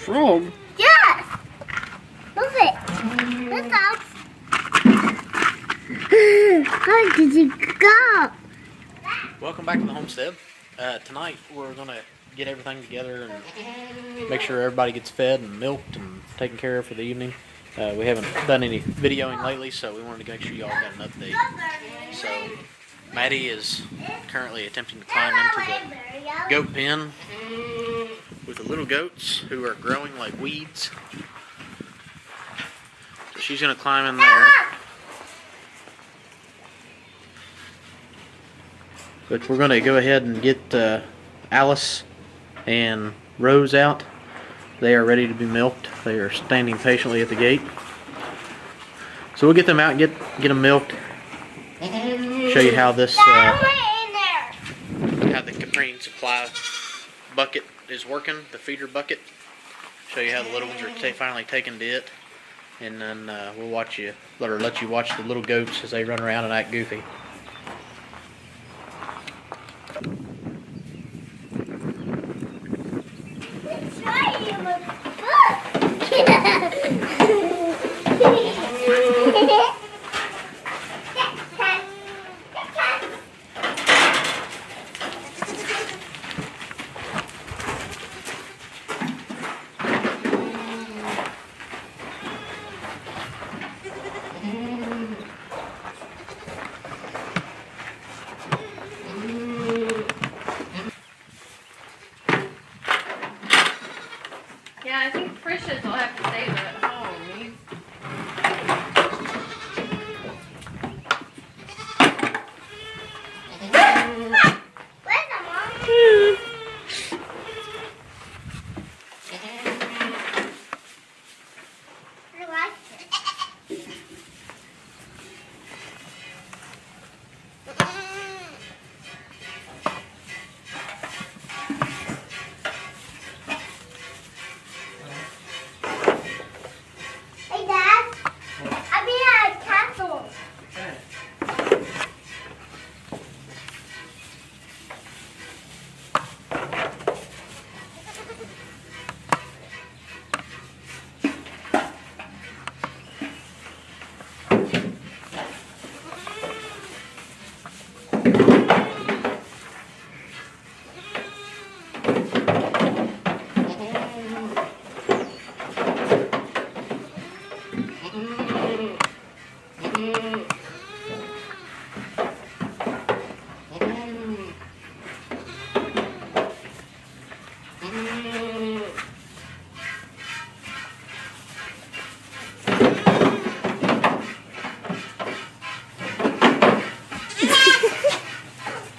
frog? Yes! Move it. Look up. Where did you go? Welcome back to the homestead. Tonight we're going to get everything together and make sure everybody gets fed and milked and taken care of for the evening. We haven't done any videoing lately, so we wanted to make sure y'all got an update. So Maddie is currently attempting to climb into the goat pen with the little goats who are growing like weeds. So she's going to climb in there. But we're going to go ahead and get Alice and Rose out. They are ready to be milked. They are standing patiently at the gate. So we'll get them out and get them milked. Show you how this how the Caprine supply bucket is working, the feeder bucket. Show you how the little ones are finally taken to it, and then we'll let you watch the little goats as they run around and act goofy. Yeah, I think Precious will have to stay at home. Where's the mom? I like it. Hey, Dad. I'll be at a castle.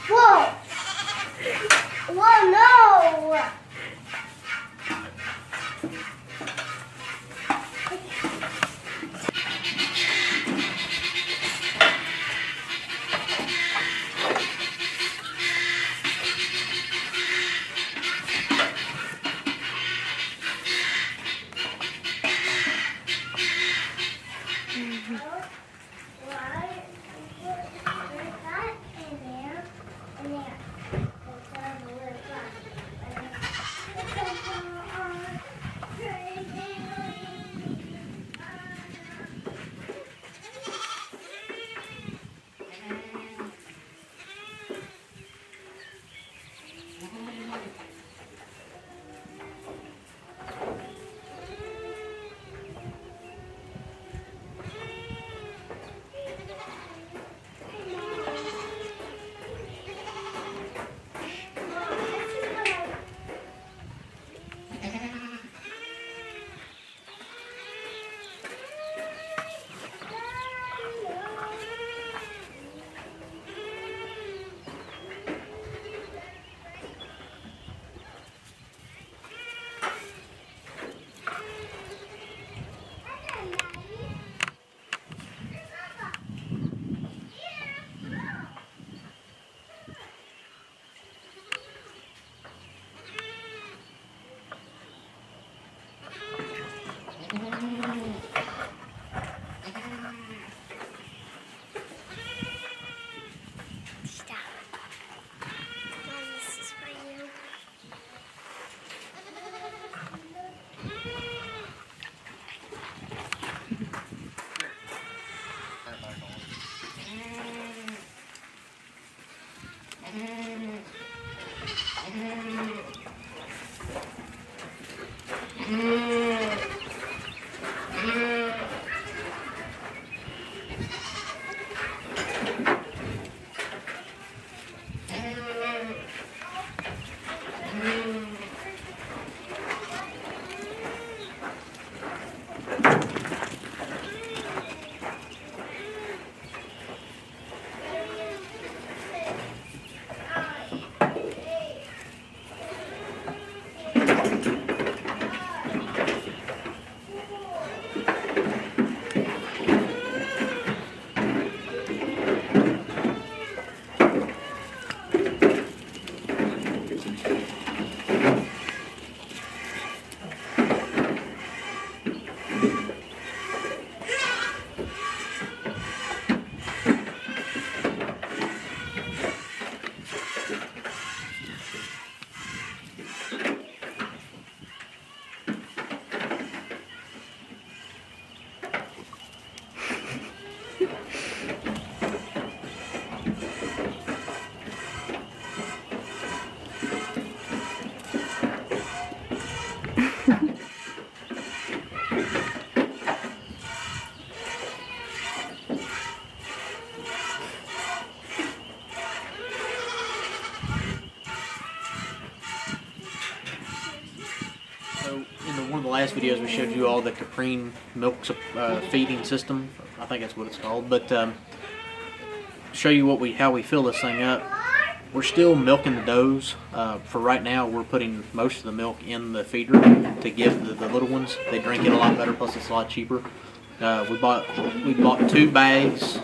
Whoa! Whoa, no! So, in one of the last videos, we showed you all the Caprine milk feeding system. I think that's what it's called. But show you how we fill this thing up. We're still milking the does. For right now, we're putting most of the milk in the feeder to give the little ones. They drink it a lot better, plus it's a lot cheaper. We bought 2 bags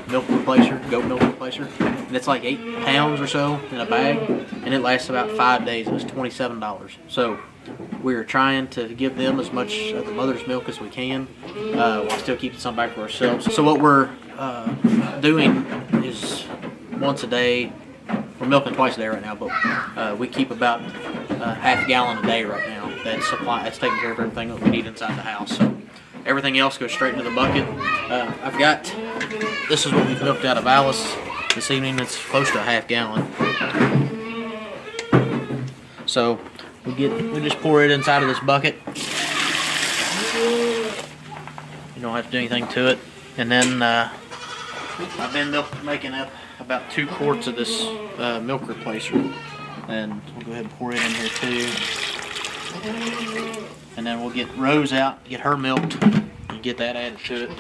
milk replacer, goat milk replacer, and it's like 8 pounds or so in a bag, and it lasts about 5 days. It was $27. So we're trying to give them as much of the mother's milk as we can, while still keeping some back for ourselves. So what we're doing is once a day. We're milking twice a day right now, but we keep about half a gallon a day right now. That's taking care of everything that we need inside the house. So everything else goes straight into the bucket. This is what we've milked out of Alice this evening. It's close to a half gallon. So we just pour it inside of this bucket. You don't have to do anything to it. And then I've been making up about 2 quarts of this milk replacer, and we'll go ahead and pour it in here too. And then we'll get Rose out, get her milked, and get that added to it.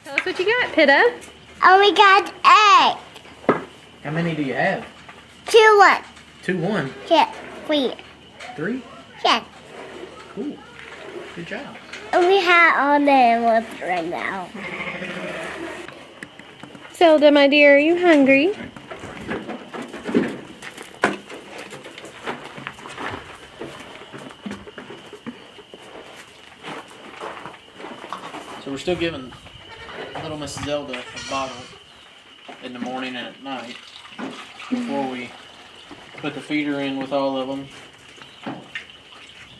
Tell us what you got, Pitta. Oh, we got egg. How many do you have? 2, 1. 2, 1. Yeah, 3. 3? Yeah. Cool. Good job. And we have all the animals right now. Zelda, my dear, are you hungry? So we're still giving little Miss Zelda a bottle in the morning and at night before we put the feeder in with all of them.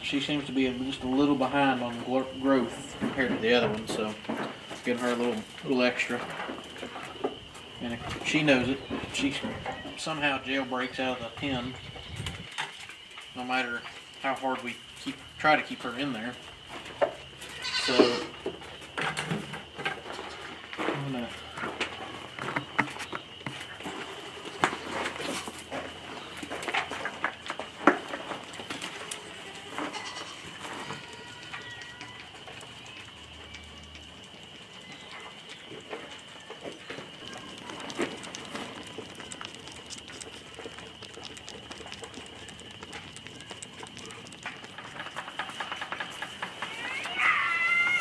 She seems to be just a little behind on growth compared to the other one, so giving her a little extra. And she knows it. She somehow jailbreaks out of the pen, no matter how hard we try to keep her in there. So I'm gonna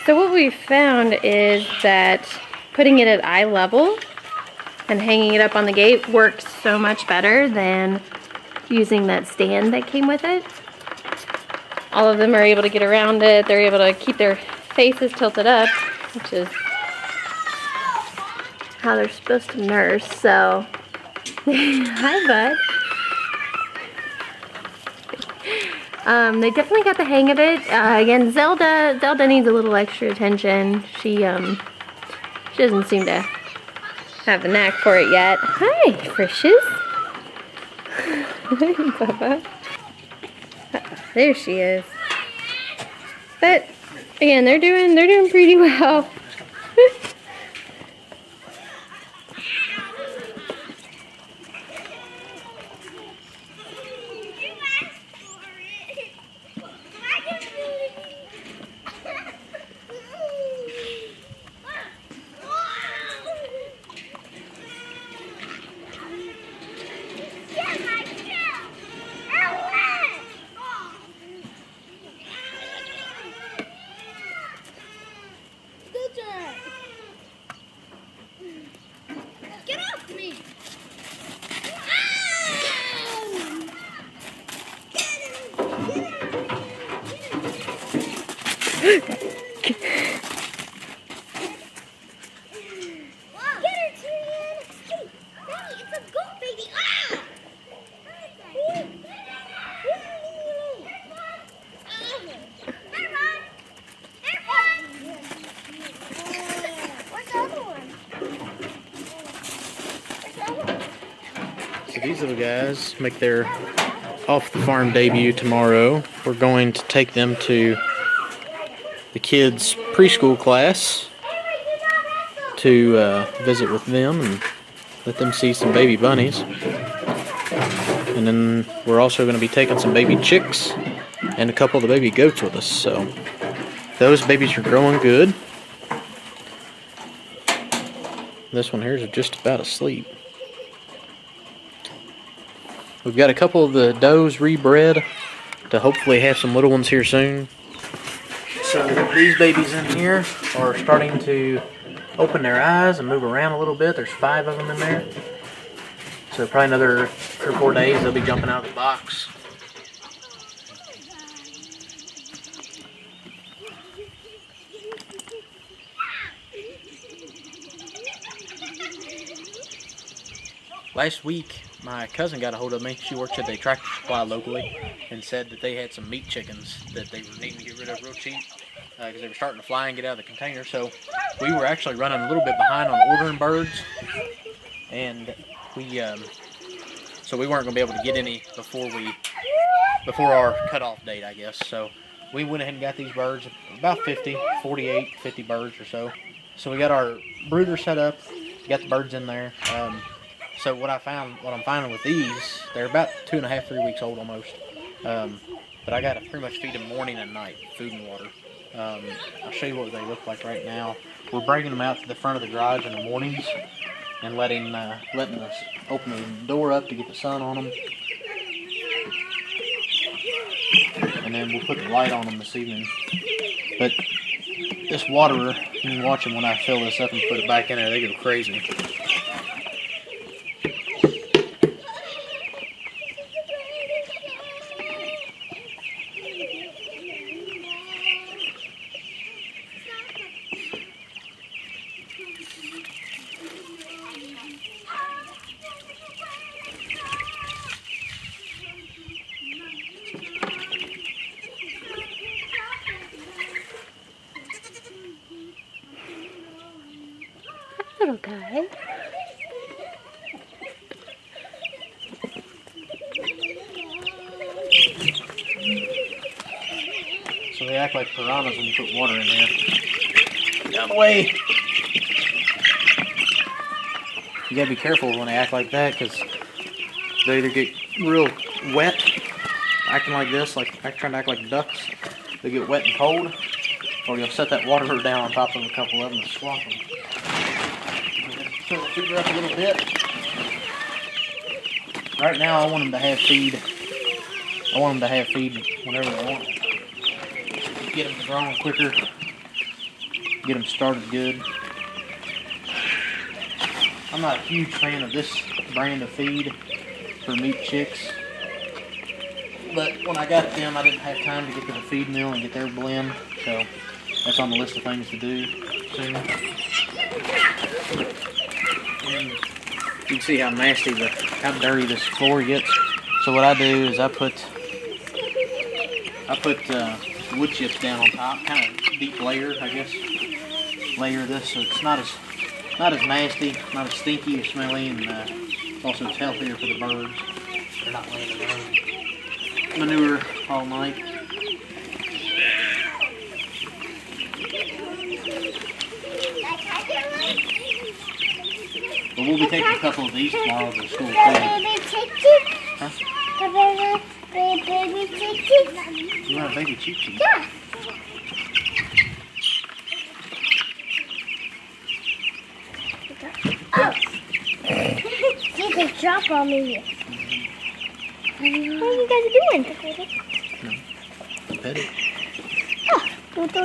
So what we found is that putting it at eye level and hanging it up on the gate works so much better than using that stand that came with it. All of them are able to get around it. They're able to keep their faces tilted up, which is how they're supposed to nurse. So, hi, bud. They definitely got the hang of it. Again, Zelda needs a little extra attention. She She doesn't seem to have the knack for it yet. Hi, Frishes. Hi, Bubba. There she is. But again, they're doing pretty well. Get off me! So these little guys make their off the farm debut tomorrow. We're going to take them to the kids' preschool class to visit with them and let them see some baby bunnies. And then we're also going to be taking some baby chicks and a couple of the baby goats with us. So those babies are growing good. This one here is just about asleep. We've got a couple of the does rebred to hopefully have some little ones here soon. So these babies in here are starting to open their eyes and move around a little bit. There's 5 of them in there. So probably another 3 or 4 days they'll be jumping out of the box. Last week, my cousin got a hold of me. She works at the Tractor Supply locally and said that they had some meat chickens that they were needing to get rid of real cheap because they were starting to fly and get out of the container. So we were actually running a little bit behind on ordering birds, and so we weren't going to be able to get any before our cutoff date, I guess. So we went ahead and got these birds, about 50 birds or so. So we got our brooder set up, got the birds in there. So what I'm finding with these, they're about 2.5, 3 weeks old almost. But I got to pretty much feed them morning and night, food and water. I'll show you what they look like right now. We're bringing them out to the front of the garage in the mornings and letting us open the door up to get the sun on them. And then we'll put the light on them this evening. But this waterer, you can watch them when I fill this up and put it back in there, they go crazy. Little guy. So they act like piranhas when you put water in there. Get out of the way! You gotta be careful when they act like that because they either get real wet, acting like this, like trying to act like ducks. They get wet and cold, or you'll set that water down on top of a couple of them and swamp them. Fill the feeder up a little bit. Right now I want them to have feed. I want them to have feed whenever they want. Get them growing quicker. Get them started good. I'm not a huge fan of this brand of feed for meat chicks. But when I got them, I didn't have time to get to the feed mill and get their blend. So that's on the list of things to do soon. And you can see how nasty, how dirty this floor gets. So what I do is I put wood chips down on top, kind of deep layer, I guess. Layer this so it's not as not as nasty, not as stinky or smelly, and also it's healthier for the birds. They're not laying around manure all night. But we'll be taking a couple of these tomorrow to school too. Huh? Baby chicken. You want a baby chicken? Yeah. Oh. You can drop on me. What are you guys doing? Pet it. Oh, do.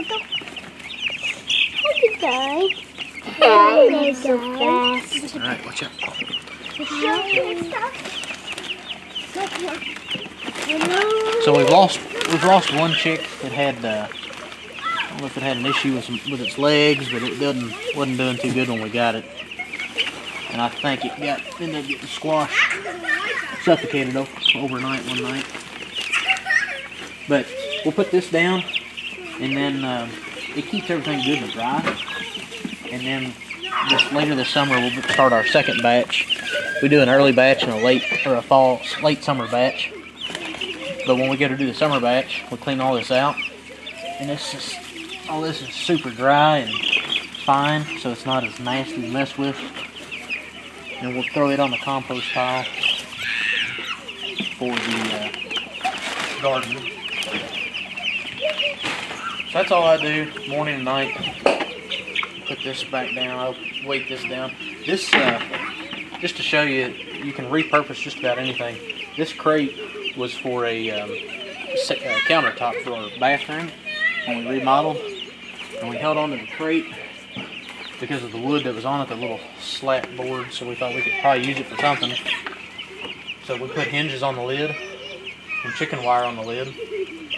Hi, you guys. They're so fast. Alright, watch out. So we've lost one chick that had I don't know if it had an issue with its legs, but it wasn't doing too good when we got it. And I think it ended up getting squashed, suffocated overnight one night. But we'll put this down, and then it keeps everything good and dry. And then later this summer we'll start our second batch. We do an early batch and a late summer batch. But when we go to do the summer batch, we'll clean all this out, and all this is super dry and fine, so it's not as nasty to mess with. And we'll throw it on the compost pile for the garden. So that's all I do morning and night. Put this back down. I'll weight this down. This just to show you, you can repurpose just about anything. This crate was for a countertop for our bathroom when we remodeled, and we held on to the crate because of the wood that was on it, the little slat board, so we thought we could probably use it for something. So we put hinges on the lid and chicken wire on the lid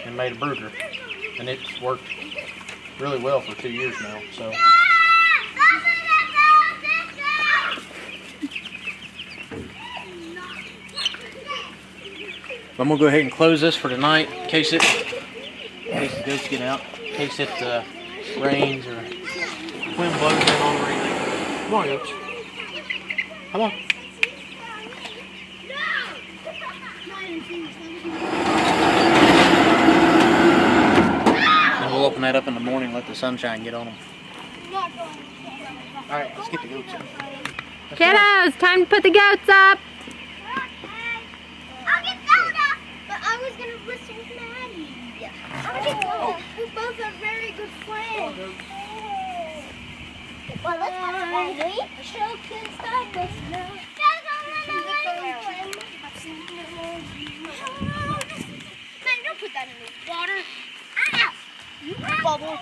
and made a brooder, and it's worked really well for 2 years now. So I'm gonna go ahead and close this for tonight in case the goats get out, in case it rains or wind blows in on or anything. Come on, goats. Come on. And we'll open that up in the morning and let the sunshine get on them. Alright, let's get the goats in. Kiddos, time to put the goats up. I'll get Zelda, but I was gonna whistle with Maddie. I'll get Zelda. We both are very good friends. Well, let's have Maddie. The show can start us now. Man, don't put that in the water. Ow! You bubble.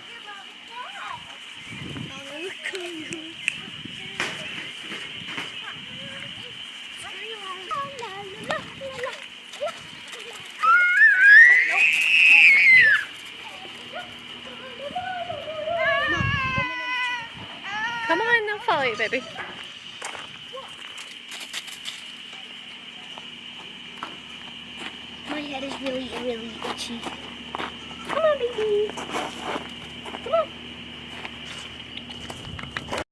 Come on, they'll follow you, baby. My head is really, really itchy. Come on, baby.